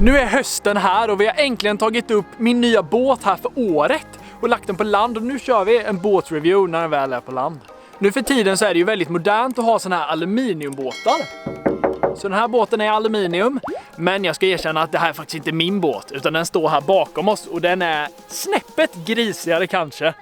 Nu är hösten här och vi har äntligen tagit upp min nya båt här för året och lagt den på land, och nu kör vi en båtreview när den väl är på land. Nu för tiden så är det ju väldigt modernt att ha såna här aluminiumbåtar. Så den här båten är aluminium, men jag ska erkänna att det här är faktiskt inte min båt, utan den står här bakom oss och den är snäppet grisigare kanske.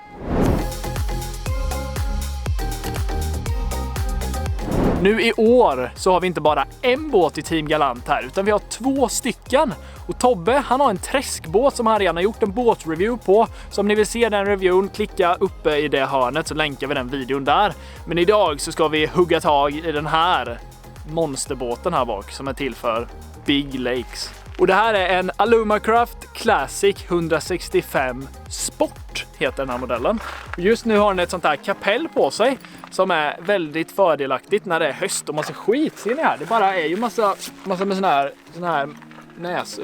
Nu i år så har vi inte bara en båt i Team Galant här, utan vi har 2 stycken. Och Tobbe, han har en träskbåt som han redan har gjort en båtreview på. Så om ni vill se den reviewen, klicka uppe i det hörnet så länkar vi den videon där. Men idag så ska vi hugga tag i den här monsterbåten här bak som är till för Big Lakes. Och det här är en Alumacraft Classic 165 Sport heter den här modellen. Och just nu har den ett sånt här kapell på sig som är väldigt fördelaktigt när det är höst och massa skit. Ser ni här? Det bara är ju massa med sån här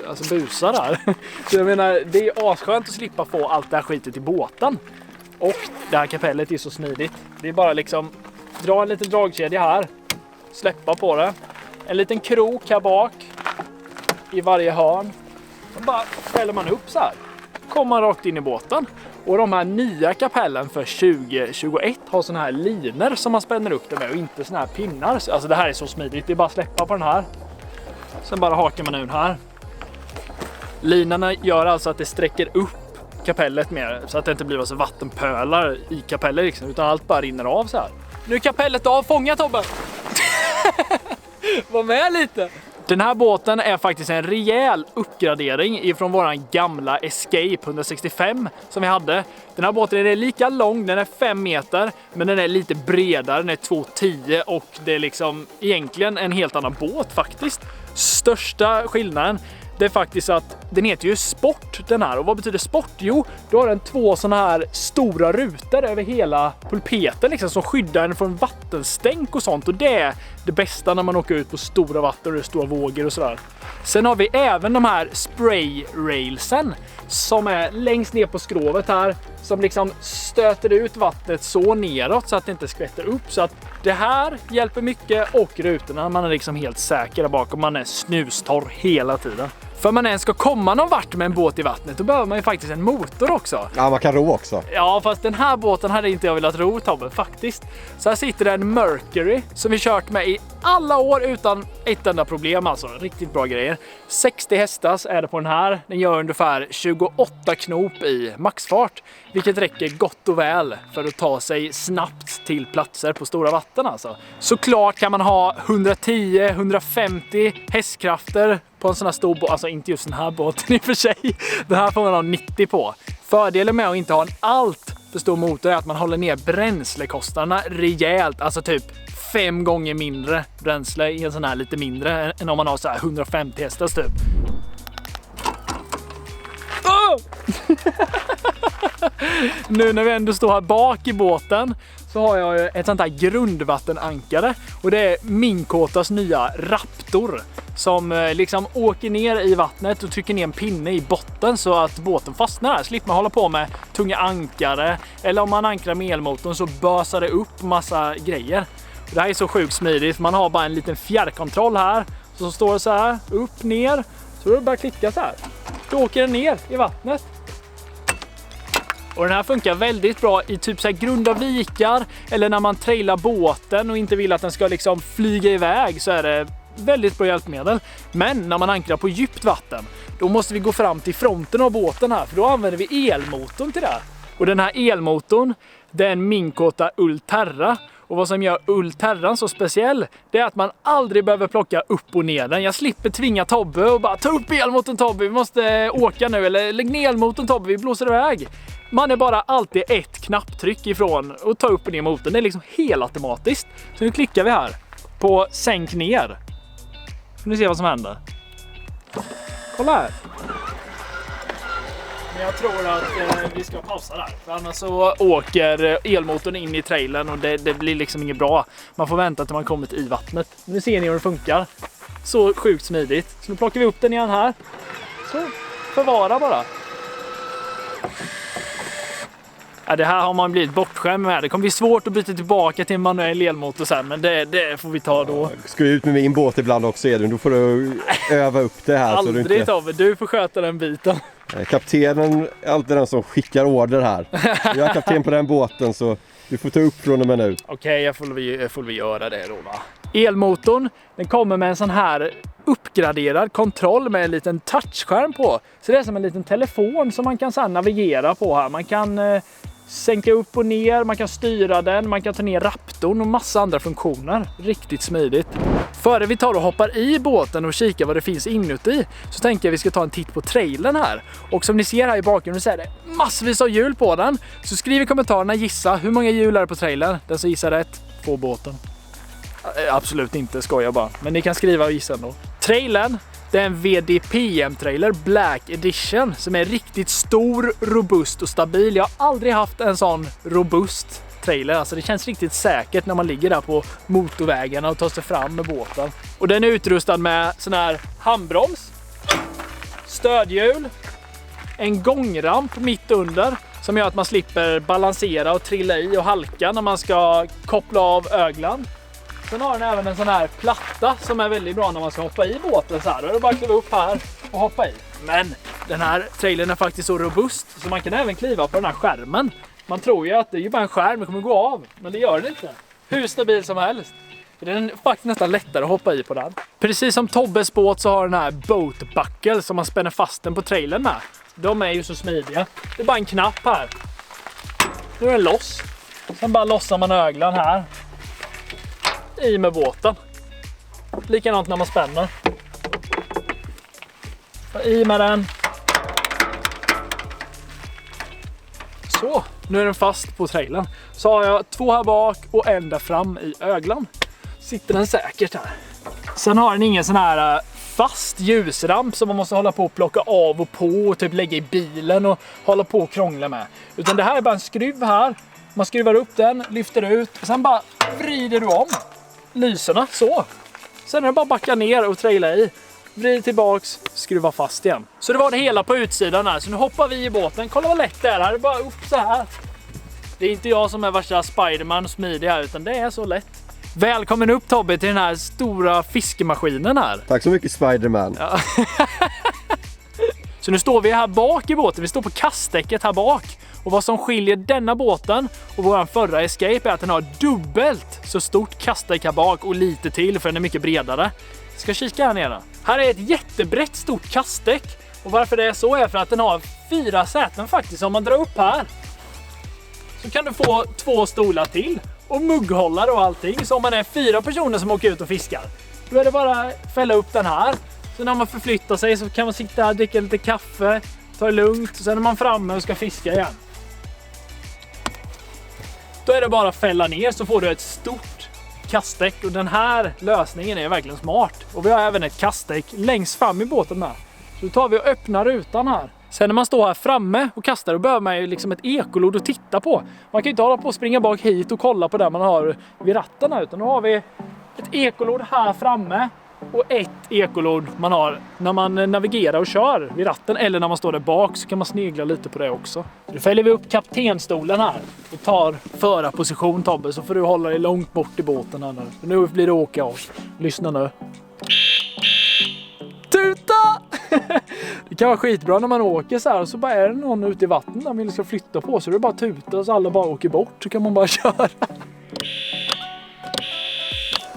alltså busar där. Så jag menar, det är asskönt att slippa få allt det här skitet i båten. Och det här kapellet är så smidigt. Det är bara liksom dra en liten dragkedja här, släppa på det. En liten krok här bak i varje hörn. Och bara ställer man upp så här. Kommer man rakt in i båten. Och de här nya kapellen för 2021 har såna här liner som man spänner upp det med och inte såna här pinnar. Alltså det här är så smidigt. Det är bara att släppa på den här. Sen bara hakar man ur här. Linorna gör alltså att det sträcker upp kapellet mer så att det inte blir så vattenpölar i kapellet liksom, utan allt bara rinner av så här. Nu är kapellet av, fånga Tobbe! Var med lite! Den här båten är faktiskt en rejäl uppgradering ifrån våran gamla Escape 165 som vi hade. Den här båten är lika lång, den är 5 meter, men den är lite bredare, den är 2,10 och det är liksom egentligen en helt annan båt faktiskt. Största skillnaden, det är faktiskt att den heter ju Sport den här. Och vad betyder Sport? Jo, då har den 2 såna här stora rutor över hela pulpeten liksom, som skyddar den från vattenstänk och sånt. Och det är det bästa när man åker ut på stora vatten och det är stora vågor och sådär. Sen har vi även de här spray railsen som är längst ner på skrovet här, som liksom stöter ut vattnet så neråt så att det inte skvätter upp. Så att det här hjälper mycket, och rutorna, man är liksom helt säker där bakom, man är snustorr hela tiden. För man ens ska komma någon vart med en båt i vattnet, då behöver man ju faktiskt en motor också. Ja, man kan ro också. Ja, fast den här båten hade inte jag velat ro, Tobbe, faktiskt. Så här sitter det en Mercury som vi kört med i alla år utan ett enda problem, alltså. Riktigt bra grejer. 60 hästas är det på den här. Den gör ungefär 28 knop i maxfart, vilket räcker gott och väl för att ta sig snabbt till platser på stora vatten, alltså. Såklart kan man ha 110-150 hästkrafter på en sån här stor båt, alltså inte just den här båten i och för sig. Den här får man ha 90 på. Fördelen med att inte ha en allt för stor motor är att man håller ner bränslekostnaderna rejält, alltså typ 5 gånger mindre bränsle i en sån här lite mindre än om man har så här 150 hästars typ. Nu när vi ändå står här bak i båten så har jag ett sånt här grundvattenankare, och det är Minkotas nya Raptor som liksom åker ner i vattnet och trycker ner en pinne i botten så att båten fastnar här. Slipper man hålla på med tunga ankare, eller om man ankrar med elmotorn så bösar det upp massa grejer. Det här är så sjukt smidigt, man har bara en liten fjärrkontroll här, så står det så här, upp, ner, så då bara klicka så här. Då åker den ner i vattnet. Och den här funkar väldigt bra i typ så här grunda vikar, eller när man trailar båten och inte vill att den ska liksom flyga iväg, så är det väldigt bra hjälpmedel. Men när man ankrar på djupt vatten, då måste vi gå fram till fronten av båten här, för då använder vi elmotorn till det. Och den här elmotorn, det är en Minkota Ulterra. Och vad som gör Ulterran så speciell, det är att man aldrig behöver plocka upp och ner den. Jag slipper tvinga Tobbe och bara ta upp elmotorn Tobbe, vi måste åka nu, eller lägg ner elmotorn Tobbe, vi blåser iväg. Man är bara alltid ett knapptryck ifrån och ta upp och ner motorn. Det är liksom helt automatiskt. Så nu klickar vi här på sänk ner. Får ni se vad som händer. Kolla här. Men jag tror att vi ska pausa där. För annars så åker elmotorn in i trailern och det blir liksom inget bra. Man får vänta till man kommit i vattnet. Nu ser ni hur det funkar. Så sjukt smidigt. Så nu plockar vi upp den igen här. Så förvara bara. Ja, det här har man blivit bortskämd med. Det kommer bli svårt att byta tillbaka till en manuell elmotor sen, men det får vi ta då. Ska du ut med min båt ibland också, Edvin? Då får du öva upp det här. Aldrig, så du inte... Tobbe. Du får sköta den biten. Kaptenen är alltid den som skickar order här. Jag är kapten på den båten, så du får ta upp från och med nu. Okej, jag får vi göra det då, va? Elmotorn, den kommer med en sån här uppgraderad kontroll med en liten touchskärm på. Så det är som en liten telefon som man kan så här navigera på här. Man kan sänka upp och ner, man kan styra den, man kan ta ner raptorn och massa andra funktioner. Riktigt smidigt. Före vi tar och hoppar i båten och kikar vad det finns inuti, så tänker jag vi ska ta en titt på trailern här. Och som ni ser här i bakgrunden så är det massvis av hjul på den. Så skriv i kommentarerna, gissa hur många hjul är det på trailern. Den som gissar rätt får båten. Absolut inte, skojar bara. Men ni kan skriva och gissa ändå. Trailern, det är en VDPM-trailer Black Edition som är riktigt stor, robust och stabil. Jag har aldrig haft en sån robust trailer. Alltså det känns riktigt säkert när man ligger där på motorvägarna och tar sig fram med båten. Och den är utrustad med sån här handbroms, stödhjul, en gångramp mitt under som gör att man slipper balansera och trilla i och halka när man ska koppla av öglan. Sen har den även en sån här platta som är väldigt bra när man ska hoppa i båten så här. Då är det bara att kliva upp här och hoppa i. Men den här trailern är faktiskt så robust så man kan även kliva på den här skärmen. Man tror ju att det är ju bara en skärm, det kommer gå av. Men det gör det inte. Hur stabil som helst. Den är faktiskt nästan lättare att hoppa i på den. Precis som Tobbes båt så har den här boat buckle som man spänner fast den på trailern med. De är ju så smidiga. Det är bara en knapp här. Nu är den loss. Sen bara lossar man öglan här. I med båten. Likadant när man spänner. I med den. Så, nu är den fast på trailern. Så har jag 2 här bak och en där fram i öglan. Sitter den säkert här. Sen har den ingen sån här fast ljusramp som man måste hålla på och plocka av och på och typ lägga i bilen och hålla på och krångla med. Utan det här är bara en skruv här. Man skruvar upp den, lyfter ut och sen bara vrider du om lyserna så. Sen är det bara att backa ner och traila i. Vrid tillbaks, skruva fast igen. Så det var det hela på utsidan här. Så nu hoppar vi i båten. Kolla vad lätt det är här. Det är bara upp så här. Det är inte jag som är värsta Spiderman och smidig här, utan det är så lätt. Välkommen upp Tobbe till den här stora fiskemaskinen här. Tack så mycket Spiderman. Ja. Så nu står vi här bak i båten. Vi står på kastdäcket här bak. Och vad som skiljer denna båten och vår förra Escape är att den har dubbelt så stort kastdäck här bak och lite till för den är mycket bredare. Jag ska kika här nere. Här är ett jättebrett stort kastdäck. Och varför det är så är för att den har 4 säten faktiskt. Om man drar upp här så kan du få 2 stolar till. Och mugghållare och allting. Så om man är 4 personer som åker ut och fiskar, då är det bara att fälla upp den här. Så när man förflyttar sig så kan man sitta här, dricka lite kaffe, ta det lugnt. Och sen är man framme och ska fiska igen. Då är det bara att fälla ner så får du ett stort kastdäck. Och den här lösningen är verkligen smart. Och vi har även ett kastdäck längst fram i båten med. Så då tar vi och öppnar rutan här. Sen när man står här framme och kastar, då behöver man ju liksom ett ekolod att titta på. Man kan ju inte hålla på och springa bak hit och kolla på det man har vid ratten här, utan då har vi ett ekolod här framme och ett ekolod man har när man navigerar och kör vid ratten, eller när man står där bak så kan man snegla lite på det också. Då fäller vi upp kaptenstolen här och tar förarposition Tobbe, så får du hålla dig långt bort i båten här nu. Nu blir det åka av. Lyssna nu. Tuta! Det kan vara skitbra när man åker så här och så bara är det någon ute i vattnet där man vill ska flytta på, så det är bara tuta så alla bara åker bort, så kan man bara köra.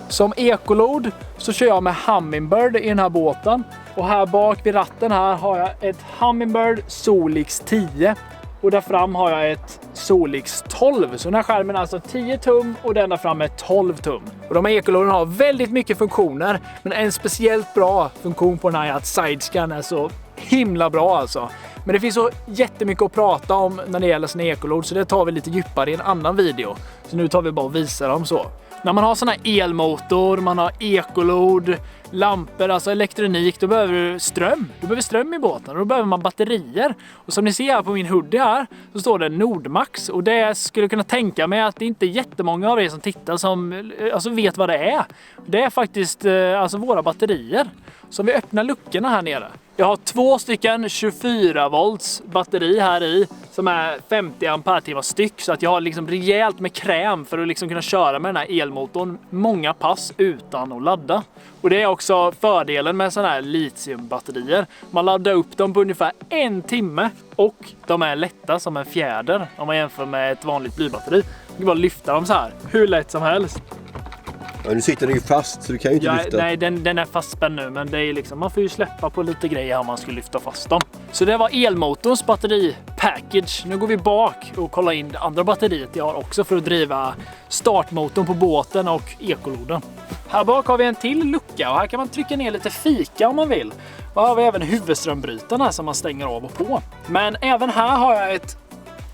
Som ekolod så kör jag med Humminbird i den här båten. Och här bak vid ratten här har jag ett Humminbird Solix 10. Och där fram har jag ett Solix 12. Så den här skärmen är alltså 10 tum och den där fram är 12 tum. Och de här ekoloden har väldigt mycket funktioner. Men en speciellt bra funktion på den här är att sidescan är så himla bra alltså. Men det finns så jättemycket att prata om när det gäller sina ekolod, så det tar vi lite djupare i en annan video. Så nu tar vi bara och visar dem så. När man har sån här elmotor, man har ekolod, lampor, alltså elektronik, då behöver du ström. Du behöver ström i båten och då behöver man batterier. Och som ni ser här på min hoodie här så står det Nordmax. Och det skulle kunna tänka mig att det inte är jättemånga av er som tittar som alltså vet vad det är. Det är faktiskt alltså våra batterier. Så vi öppnar luckorna här nere. Jag har 2 stycken 24 volts batteri här i som är 50 ampere-timmar styck, så att jag har liksom rejält med kräm för att liksom kunna köra med den här elmotorn många pass utan att ladda. Och det är också fördelen med sådana här litiumbatterier. Man laddar upp dem på ungefär 1 timme och de är lätta som en fjäder om man jämför med ett vanligt blybatteri. Du kan bara lyfta dem så här hur lätt som helst. Ja, nu sitter den ju fast så du kan ju inte lyfta. Nej, den är fastspänd nu, men det är liksom, man får ju släppa på lite grejer om man skulle lyfta fast dem. Så det var elmotorns batteripackage. Nu går vi bak och kollar in det andra batteriet jag har också för att driva startmotorn på båten och ekoloden. Här bak har vi en till lucka och här kan man trycka ner lite fika om man vill. Och här har vi även huvudströmbrytarna som man stänger av och på. Men även här har jag ett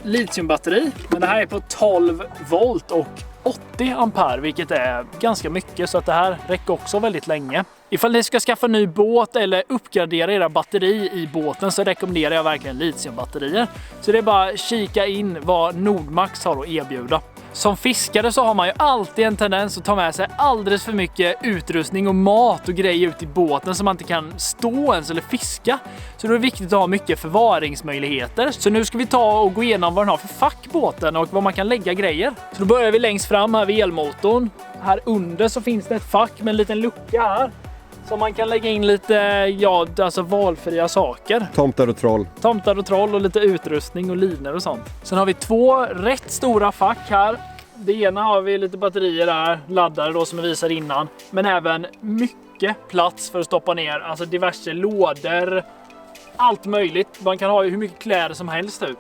litiumbatteri, men det här är på 12 volt och 80 ampere, vilket är ganska mycket, så att det här räcker också väldigt länge. Ifall ni ska skaffa ny båt eller uppgradera era batteri i båten så rekommenderar jag verkligen litiumbatterier. Så det är bara att kika in vad Nordmax har att erbjuda. Som fiskare så har man ju alltid en tendens att ta med sig alldeles för mycket utrustning och mat och grejer ut i båten så man inte kan stå ens eller fiska. Så då är det viktigt att ha mycket förvaringsmöjligheter. Så nu ska vi ta och gå igenom vad den har för fack båten och vad man kan lägga grejer. Så då börjar vi längst fram här vid elmotorn. Här under så finns det ett fack med en liten lucka här. Så man kan lägga in lite, ja, alltså valfria saker. Tomtar och troll. Tomtar och troll och lite utrustning och linor och sånt. Sen har vi 2 rätt stora fack här. Det ena har vi lite batterier där, laddare då som jag visade innan. Men även mycket plats för att stoppa ner, alltså diverse lådor. Allt möjligt. Man kan ha hur mycket kläder som helst ut.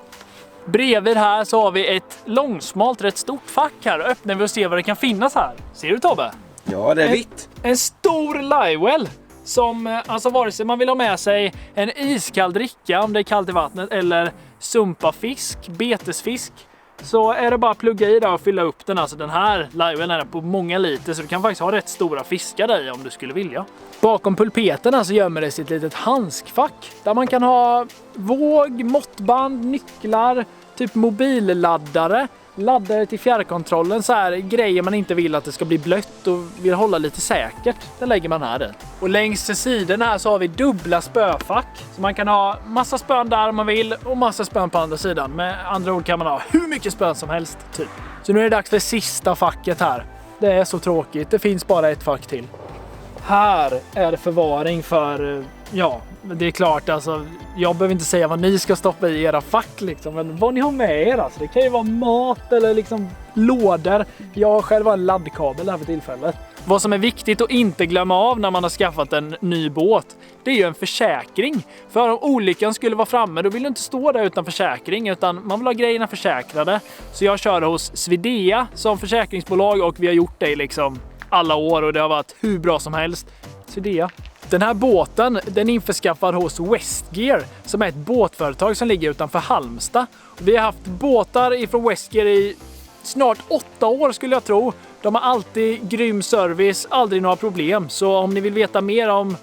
Bredvid här så har vi ett långsmalt, rätt stort fack här. Öppnar vi och ser vad det kan finnas här. Ser du, Tobbe? Ja, det är vitt. En stor livewell som, alltså vare sig man vill ha med sig en iskall dricka om det är kallt i vattnet eller sumpa fisk, betesfisk, så är det bara att plugga i där och fylla upp den. Alltså den här livewellen är på många liter så du kan faktiskt ha rätt stora fiskar där i om du skulle vilja. Bakom pulpeterna så gömmer det sig ett litet handskfack där man kan ha våg, måttband, nycklar, typ mobilladdare, laddare till fjärrkontrollen, så här grejer man inte vill att det ska bli blött och vill hålla lite säkert. Det lägger man här i. Och längs till sidan här så har vi dubbla spöfack. Så man kan ha massa spön där om man vill och massa spön på andra sidan. Med andra ord kan man ha hur mycket spön som helst typ. Så nu är det dags för sista facket här. Det är så tråkigt. Det finns bara ett fack till. Här är det förvaring för, ja, det är klart alltså, jag behöver inte säga vad ni ska stoppa i era fack liksom, men vad ni har med er alltså. Det kan ju vara mat eller liksom lådor. Jag själv har en laddkabel här för tillfället. Vad som är viktigt att inte glömma av när man har skaffat en ny båt, det är ju en försäkring. För om olyckan skulle vara framme, då vill du inte stå där utan försäkring, utan man vill ha grejerna försäkrade. Så jag kör hos Svidea som försäkringsbolag och vi har gjort det i liksom alla år och det har varit hur bra som helst. Svidea. Den här båten, den är införskaffad hos Westgear som är ett båtföretag som ligger utanför Halmstad. Vi har haft båtar ifrån Westgear i snart 8 år skulle jag tro. De har alltid grym service, aldrig några problem. Så om ni vill veta mer om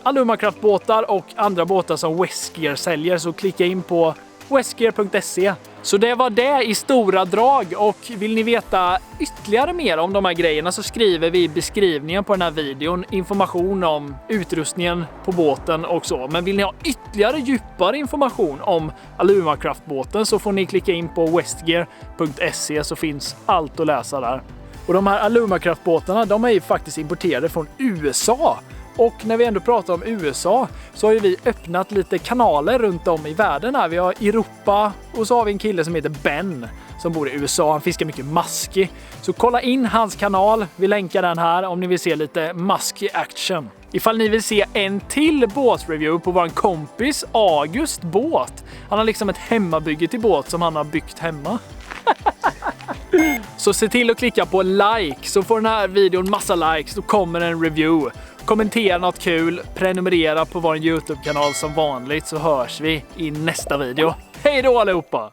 Alumakraftbåtar och andra båtar som Westgear säljer så klicka in på westgear.se. Så det var det i stora drag, och vill ni veta ytterligare mer om de här grejerna så skriver vi i beskrivningen på den här videon information om utrustningen på båten och så. Men vill ni ha ytterligare djupare information om Alumakraftbåten så får ni klicka in på westgear.se så finns allt att läsa där. Och de här Alumakraftbåtarna, de är ju faktiskt importerade från USA. Och när vi ändå pratar om USA så har ju vi öppnat lite kanaler runt om i världen här. Vi har Europa och så har vi en kille som heter Ben som bor i USA. Han fiskar mycket musky. Så kolla in hans kanal. Vi länkar den här om ni vill se lite musky action. Ifall ni vill se en till båtreview på vår kompis August båt. Han har liksom ett hemmabygge till båt som han har byggt hemma. Så se till att klicka på like så får den här videon massa likes. Då kommer en review. Kommentera något kul, prenumerera på vår YouTube-kanal som vanligt så hörs vi i nästa video. Hej då allihopa!